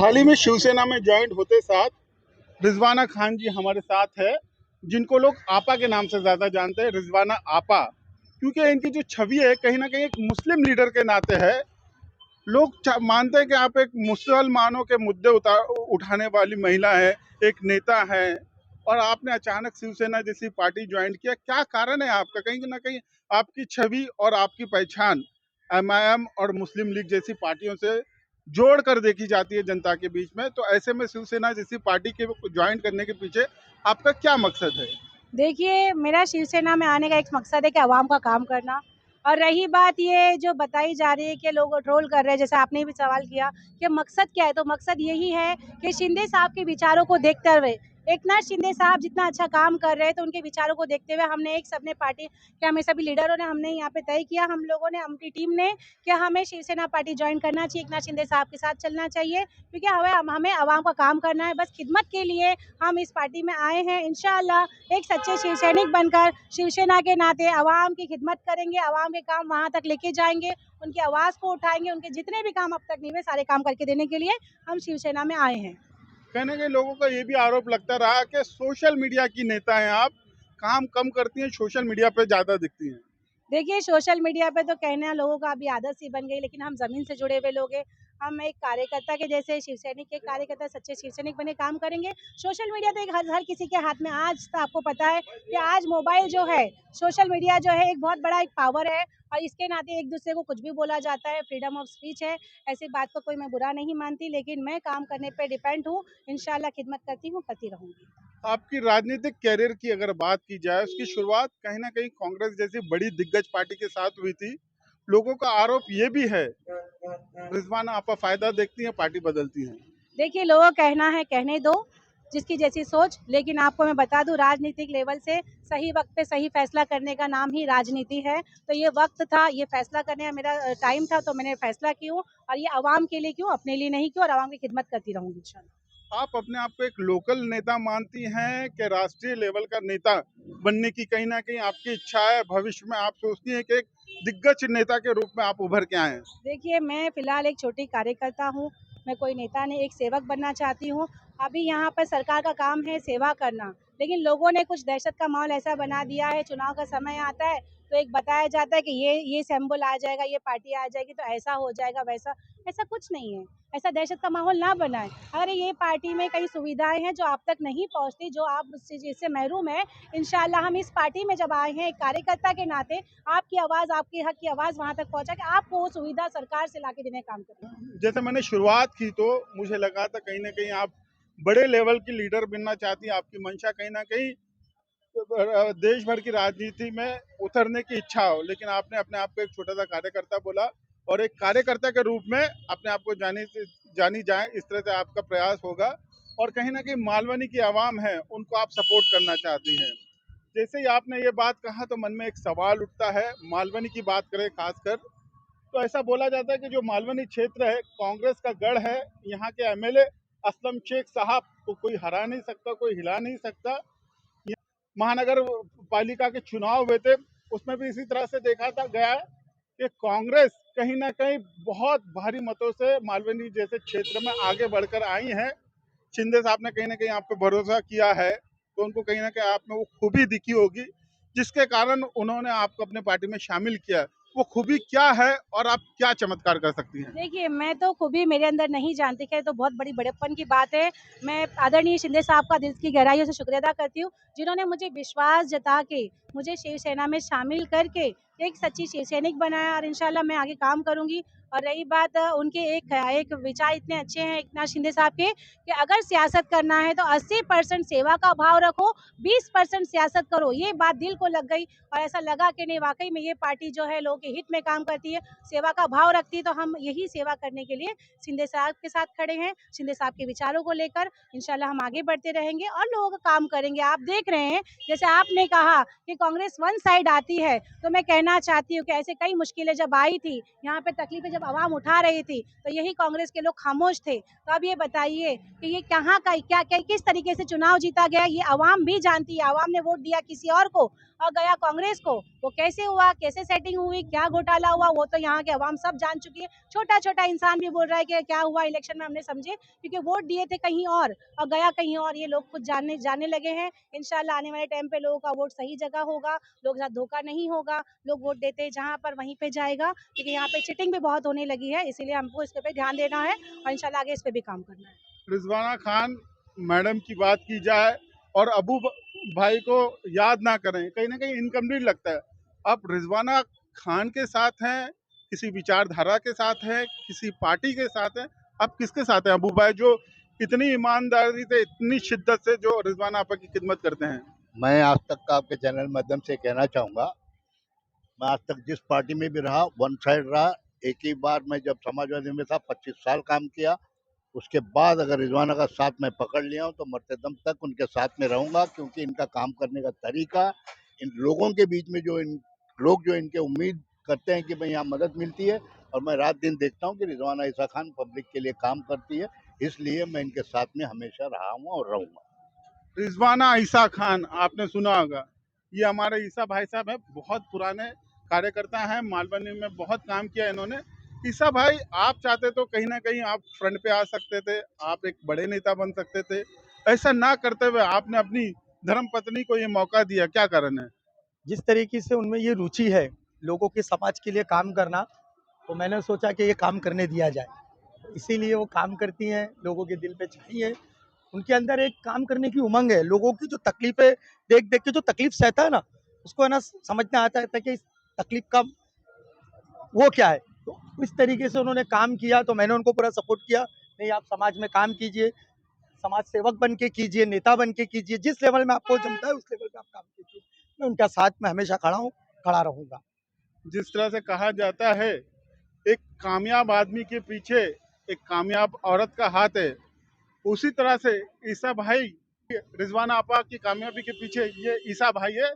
हाल ही में शिवसेना में ज्वाइंट होते साथ रिजवाना खान जी हमारे साथ है, जिनको लोग आपा के नाम से ज्यादा जानते हैं, रिजवाना आपा। क्योंकि इनकी जो छवि है कहीं ना कहीं एक मुस्लिम लीडर के नाते है। लोग मानते हैं कि आप एक मुसलमानों के मुद्दे उठाने वाली महिला है, एक नेता है, और आपने अचानक शिवसेना जैसी पार्टी ज्वाइन किया। क्या कारण है आपका? कहीं ना कहीं आपकी छवि और आपकी पहचान एमआईएम और मुस्लिम लीग जैसी पार्टियों से जोड़ कर देखी जाती है जनता के बीच में। तो ऐसे में शिवसेना जैसी पार्टी के ज्वाइन करने के पीछे आपका क्या मकसद है? देखिए, मेरा शिवसेना में आने का एक मकसद है कि आवाम का काम करना। और रही बात ये जो बताई जा रही है कि लोग ट्रोल कर रहे हैं, जैसे आपने भी सवाल किया कि मकसद क्या है, तो मकसद यही है कि शिंदे साहब के विचारों को देखते हुए, एकनाथ शिंदे साहब जितना अच्छा काम कर रहे हैं, तो उनके विचारों को देखते हुए हमने एक सबने पार्टी के हमें सभी लीडरों ने हमने यहाँ पे तय किया, हम लोगों ने, अपनी टीम ने, कि हमें शिवसेना पार्टी ज्वाइन करना चाहिए, एकनाथ शिंदे साहब के साथ चलना चाहिए, क्योंकि हमें आवाम का काम करना है। बस खिदमत के लिए हम इस पार्टी में आए हैं। इंशाअल्लाह एक सच्चे शिव सैनिक बनकर शिवसेना के नाते आवाम की खिदमत करेंगे, आवाम के काम वहां तक लेके जाएंगे, उनकी आवाज को उठाएंगे, उनके जितने भी काम अब तक नहीं हुए सारे काम करके देने के लिए हम शिवसेना में आए हैं। कहने के लोगों का ये भी आरोप लगता रहा कि सोशल मीडिया की नेता हैं आप, काम कम करती हैं, सोशल मीडिया पे ज्यादा दिखती हैं। देखिए, सोशल मीडिया पे तो कहना लोगों का अभी आदत सी बन गई, लेकिन हम ज़मीन से जुड़े हुए लोग हैं। हम एक कार्यकर्ता के जैसे शिव सैनिक के कार्यकर्ता, सच्चे शिव सैनिक बने काम करेंगे। सोशल मीडिया तो एक हर किसी के हाथ में, आज तो आपको पता है कि आज मोबाइल जो है, सोशल मीडिया जो है, एक बहुत बड़ा एक पावर है, और इसके नाते एक दूसरे को कुछ भी बोला जाता है, फ्रीडम ऑफ स्पीच है। ऐसी बात को कोई मैं बुरा नहीं मानती, लेकिन मैं काम करने पे डिपेंड हूँ। इंशाल्लाह खिदमत करती हूँ, करती रहूँगी। आपकी राजनीतिक कैरियर की अगर बात की जाए, उसकी शुरुआत कहीं ना कहीं कांग्रेस जैसी बड़ी दिग्गज पार्टी के साथ हुई थी। लोगों का आरोप ये भी है, रिजवाना आपका फायदा देखती हैं, पार्टी बदलती हैं। देखिए, लोगों का कहना है, कहने दो, जिसकी जैसी सोच। लेकिन आपको मैं बता दूं, राजनीतिक लेवल से सही वक्त पे सही फैसला करने का नाम ही राजनीति है। तो ये वक्त था, ये फैसला करने का मेरा टाइम था, तो मैंने फैसला किया, और ये आवाम के लिए क्यों, अपने लिए नहीं क्यों, और आवाम की खिदमत करती रहूंगी इंशाल्लाह। आप अपने आप को एक लोकल नेता मानती हैं कि राष्ट्रीय लेवल का नेता बनने की कहीं ना कहीं आपकी इच्छा है? भविष्य में आप सोचती हैं कि एक दिग्गज नेता के रूप में आप उभर के आए? देखिए, मैं फिलहाल एक छोटी कार्यकर्ता हूँ, मैं कोई नेता नहीं, एक सेवक बनना चाहती हूँ। अभी यहाँ पर सरकार का काम है सेवा करना, लेकिन लोगों ने कुछ दहशत का माहौल ऐसा बना दिया है, चुनाव का समय आता है तो एक बताया जाता है कि ये सिंबल आ जाएगा, ये पार्टी आ जाएगी तो ऐसा हो जाएगा, वैसा। ऐसा कुछ नहीं है, ऐसा दहशत का माहौल ना बनाए। अरे, ये पार्टी में कई सुविधाएं हैं जो आप तक नहीं पहुँचती, जो आप जिससे महरूम है। इंशाल्लाह हम इस पार्टी में जब आए हैं एक कार्यकर्ता के नाते, आपकी आवाज़, आपके हक की आवाज़ वहाँ तक पहुँचा के आपको वो सुविधा सरकार से लाके देने का काम करें। जैसे मैंने शुरुआत की तो मुझे लगा था कहीं ना कहीं आप बड़े लेवल की लीडर बनना चाहती हैं, आपकी मंशा कहीं ना कहीं देश भर की राजनीति में उतरने की इच्छा हो, लेकिन आपने अपने आप को एक छोटा सा कार्यकर्ता बोला, और एक कार्यकर्ता के रूप में अपने आप को जानी जाए, इस तरह से आपका प्रयास होगा। और कहीं ना कहीं मालवनी की आवाम है, उनको आप सपोर्ट करना चाहती हैं। जैसे ही आपने ये बात कहा तो मन में एक सवाल उठता है, मालवनी की बात करें खासकर, तो ऐसा बोला जाता है कि जो मालवनी क्षेत्र है कांग्रेस का गढ़ है। यहाँ के एमएलए असलम शेख साहब को कोई हरा नहीं सकता, कोई हिला नहीं सकता। महानगर पालिका के चुनाव हुए थे, उसमें भी इसी तरह से देखा था गया कि कांग्रेस कहीं ना कहीं बहुत भारी मतों से मालवनी जैसे क्षेत्र में आगे बढ़कर आई है। शिंदे साहब ने कहीं ना कहीं आप पे भरोसा किया है, तो उनको कहीं ना कहीं आप में वो खूबी दिखी होगी, जिसके कारण उन्होंने आपको अपने पार्टी में शामिल किया। वो खूबी क्या है और आप क्या चमत्कार कर सकती हैं? देखिए, मैं तो खूबी मेरे अंदर नहीं जानती, खैर तो बहुत बड़ी बड़प्पन की बात है। मैं आदरणीय शिंदे साहब का दिल की गहराइयों से शुक्रिया अदा करती हूँ, जिन्होंने मुझे विश्वास जता के, मुझे शिवसेना में शामिल करके एक सच्ची शिव सैनिक बनाया, और इंशाल्लाह मैं आगे काम करूँगी। और रही बात उनके एक विचार इतने अच्छे हैं एकनाथ शिंदे साहब के, कि अगर सियासत करना है तो 80% सेवा का भाव रखो, 20% सियासत करो। ये बात दिल को लग गई, और ऐसा लगा कि नहीं, वाक़ई में ये पार्टी जो है लोगों के हित में काम करती है, सेवा का भाव रखती है। तो हम यही सेवा करने के लिए शिंदे साहब के साथ खड़े हैं। शिंदे साहब के विचारों को लेकर इंशाल्लाह हम आगे बढ़ते रहेंगे और लोगों का काम करेंगे। आप देख रहे हैं, जैसे आपने कहा कि कांग्रेस वन साइड आती है, तो मैं कहना चाहती हूँ कि ऐसे कई मुश्किलें जब आई थी, यहाँ पे तकलीफें जब जब आवाम उठा रही थी तो यही कांग्रेस के लोग खामोश थे। तो अब ये बताइए कि ये कहाँ का क्या किस तरीके से चुनाव जीता गया, ये आवाम भी जानती है। आवाम ने वोट दिया किसी और को और गया कांग्रेस को। वो कैसे हुआ, कैसे सेटिंग हुई, क्या घोटाला हुआ, वो तो यहाँ के आवाम सब जान चुकी है। छोटा-छोटा इंसान भी बोल रहा है कि क्या हुआ इलेक्शन में हमने समझे, क्योंकि वोट दिए थे कहीं और गया कहीं और। ये लोग कुछ जानने लगे हैं। इंशाल्लाह आने वाले टाइम पे लोगों का वोट सही जगह होगा, लोगों के साथ धोखा नहीं होगा। लोग वोट देते हैं जहाँ पर वहीं पे जाएगा, क्योंकि यहाँ पे चीटिंग भी बहुत होने लगी है, इसीलिए हमको इस पे ध्यान देना है और इंशाल्लाह आगे इस पे भी काम करना है। रिजवाना खान मैडम की बात की जाए और भाई को याद ना करें, कहीं ना कहीं इनकम्प्लीट लगता है। आप रिजवाना खान के साथ हैं, किसी विचारधारा के साथ हैं, किसी पार्टी के साथ हैं, आप किसके साथ हैं? अबू भाई जो इतनी ईमानदारी से, इतनी शिद्दत से जो रिजवाना आपा की खिदमत करते हैं। मैं आज तक का आपके चैनल माध्यम से कहना चाहूँगा, मैं आज तक जिस पार्टी में भी रहा वन साइड रहा। एक ही बार मैं जब समाजवादी में था 25 साल काम किया, उसके बाद अगर रिजवाना का साथ मैं पकड़ लिया हूँ तो मरते दम तक उनके साथ में रहूँगा, क्योंकि इनका काम करने का तरीका, इन लोगों के बीच में जो इन लोग जो इनके उम्मीद करते हैं कि भाई यहाँ मदद मिलती है, और मैं रात दिन देखता हूँ कि रिजवाना ईसा खान पब्लिक के लिए काम करती है, इसलिए मैं इनके साथ में हमेशा रहा हूँ और रहूँगा। रिजवाना ईसा खान आपने सुना होगा, ये हमारे ईसा भाई साहब हैं, बहुत पुराने कार्यकर्ता हैं, मालवनी में बहुत काम किया इन्होंने। ईसा भाई, आप चाहते तो कहीं ना कहीं आप फ्रंट पे आ सकते थे, आप एक बड़े नेता बन सकते थे। ऐसा ना करते हुए आपने अपनी धर्म पत्नी को ये मौका दिया, क्या कारण है? जिस तरीके से उनमें ये रुचि है लोगों के समाज के लिए काम करना, तो मैंने सोचा कि ये काम करने दिया जाए। इसीलिए वो काम करती हैं, लोगों के दिल पे छाई है। उनके अंदर एक काम करने की उमंग है। लोगों की जो तकलीफें देख देख के जो तकलीफ सहता है ना, उसको है ना समझ में आता है कि इस तकलीफ का वो क्या है। तो इस तरीके से उन्होंने काम किया, तो मैंने उनको पूरा सपोर्ट किया। नहीं, आप समाज में काम कीजिए, समाज सेवक बन के कीजिए, नेता बन के कीजिए, जिस लेवल में आपको जमता है उस लेवल पे आप काम कीजिए। मैं उनका साथ में हमेशा खड़ा हूँ, खड़ा रहूंगा। जिस तरह से कहा जाता है, एक कामयाब आदमी के पीछे एक कामयाब औरत का हाथ है, उसी तरह से ईसा भाई, रिजवाना आपा की कामयाबी के पीछे ये ईसा भाई है।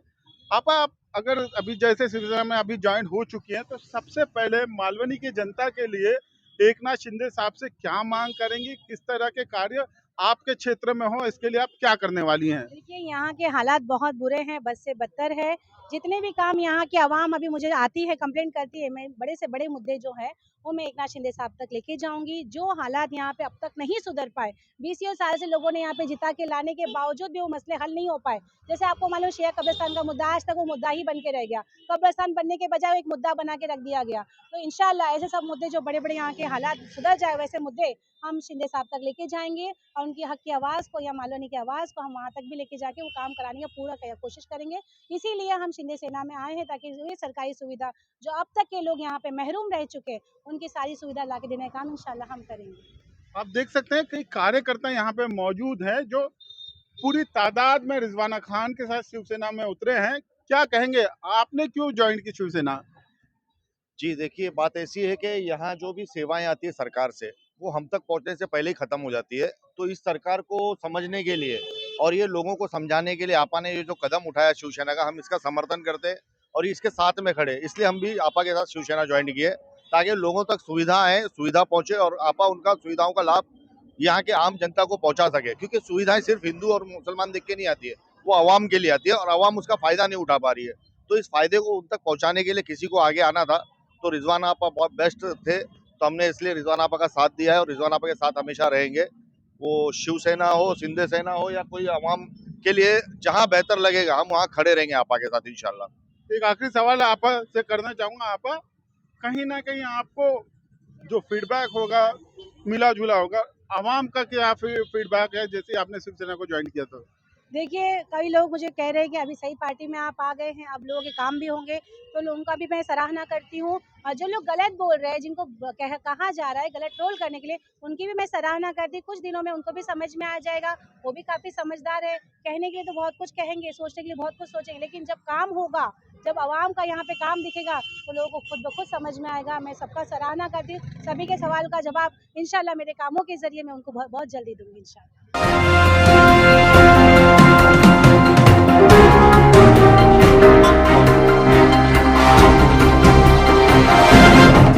आपा, आप अगर अभी जैसे शिवसेना में अभी ज्वाइन हो चुकी हैं, तो सबसे पहले मालवनी की जनता के लिए एकनाथ शिंदे साहब से क्या मांग करेंगी? किस तरह के कार्य आपके क्षेत्र में हो, इसके लिए आप क्या करने वाली हैं? देखिए, यहाँ के हालात बहुत बुरे हैं, बद से बदतर है। जितने भी काम यहाँ की आवाम अभी मुझे आती है, कंप्लेंट करती है, मैं बड़े से बड़े मुद्दे जो है वो मैं एकनाथ शिंदे साहब तक लेके जाऊंगी। जो हालात यहाँ पे अब तक नहीं सुधर पाए, 20 साल से लोगों ने यहाँ पे जिता के लाने के बावजूद भी वो मसले हल नहीं हो पाए। जैसे आपको मालूम, शेख कब्रिस्तान का मुद्दा आज तक वो मुद्दा ही बन के रह गया। कब्रिस्तान बनने के बजाय एक मुद्दा बना के रख दिया गया। तो इंशाल्लाह ऐसे सब मुद्दे जो बड़े बड़े यहाँ के हालात सुधर जाए, वैसे मुद्दे हम शिंदे साहब तक लेके जाएंगे और उनकी हक की आवाज़ को या मालवनी की आवाज़ को हम वहाँ तक भी लेके जाके वो काम कराने का पूरा कोशिश करेंगे। इसीलिए हम शिंदे सेना में आए हैं, ताकि ये सरकारी सुविधा जो अब तक के लोग यहाँ पे महरूम रह चुके, उनकी सारी सुविधा ला के देने का काम इंशाल्लाह हम करेंगे। आप देख सकते हैं कई कार्यकर्ता यहाँ पे मौजूद हैं जो पूरी तादाद में रिजवाना खान के साथ शिवसेना में उतरे हैं। क्या कहेंगे, आपने क्यों ज्वाइन की शिवसेना? जी देखिए, बात ऐसी है कि यहाँ जो भी सेवाएं आती है सरकार से, वो हम तक पहुँचने से पहले ही ख़त्म हो जाती है। तो इस सरकार को समझने के लिए और ये लोगों को समझाने के लिए आपा ने ये जो कदम उठाया शिवसेना का, हम इसका समर्थन करते हैं और इसके साथ में खड़े। इसलिए हम भी आपा के साथ शिवसेना ज्वाइन किए, ताकि लोगों तक सुविधा पहुँचे और आपा उनका सुविधाओं का लाभ यहाँ के आम जनता को पहुँचा सके। क्योंकि सुविधाएं सिर्फ हिंदू और मुसलमान देख के नहीं आती है, वो आवाम के लिए आती है और आवाम उसका फ़ायदा नहीं उठा पा रही है। तो इस फ़ायदे को उन तक पहुँचाने के लिए किसी को आगे आना था, तो रिजवाना आपा बहुत बेस्ट थे, तो हमने इसलिए रिजवाना आपा का साथ दिया है और रिजवाना आपा के साथ हमेशा रहेंगे। वो शिवसेना हो, शिंदे सेना हो या कोई आवाम के लिए जहां बेहतर लगेगा, हम वहां खड़े रहेंगे आपा के साथ इंशाल्लाह। एक आखिरी सवाल आपा से करना चाहूँगा। आपा, कहीं ना कहीं आपको जो फीडबैक होगा, मिला जुला होगा, आवाम का क्या फीडबैक है जैसे आपने शिवसेना को ज्वाइन किया था? देखिए, कई लोग मुझे कह रहे हैं कि अभी सही पार्टी में आप आ गए हैं, अब लोगों के काम भी होंगे, तो लोगों का भी मैं सराहना करती हूँ। और जो लोग गलत बोल रहे हैं, जिनको कहा जा रहा है गलत ट्रोल करने के लिए, उनकी भी मैं सराहना करती हूँ। कुछ दिनों में उनको भी समझ में आ जाएगा, वो भी काफ़ी समझदार है। कहने के लिए तो बहुत कुछ कहेंगे, सोचने के लिए बहुत कुछ सोचेंगे, लेकिन जब काम होगा, जब आवाम का यहाँ पे काम दिखेगा, तो लोगों को खुद ब खुद समझ में आएगा। मैं सबका सराहना करती हूँ। सभी के सवाल का जवाब इंशाल्लाह मेरे कामों के ज़रिए मैं उनको बहुत जल्दी दूँगी इंशाल्लाह।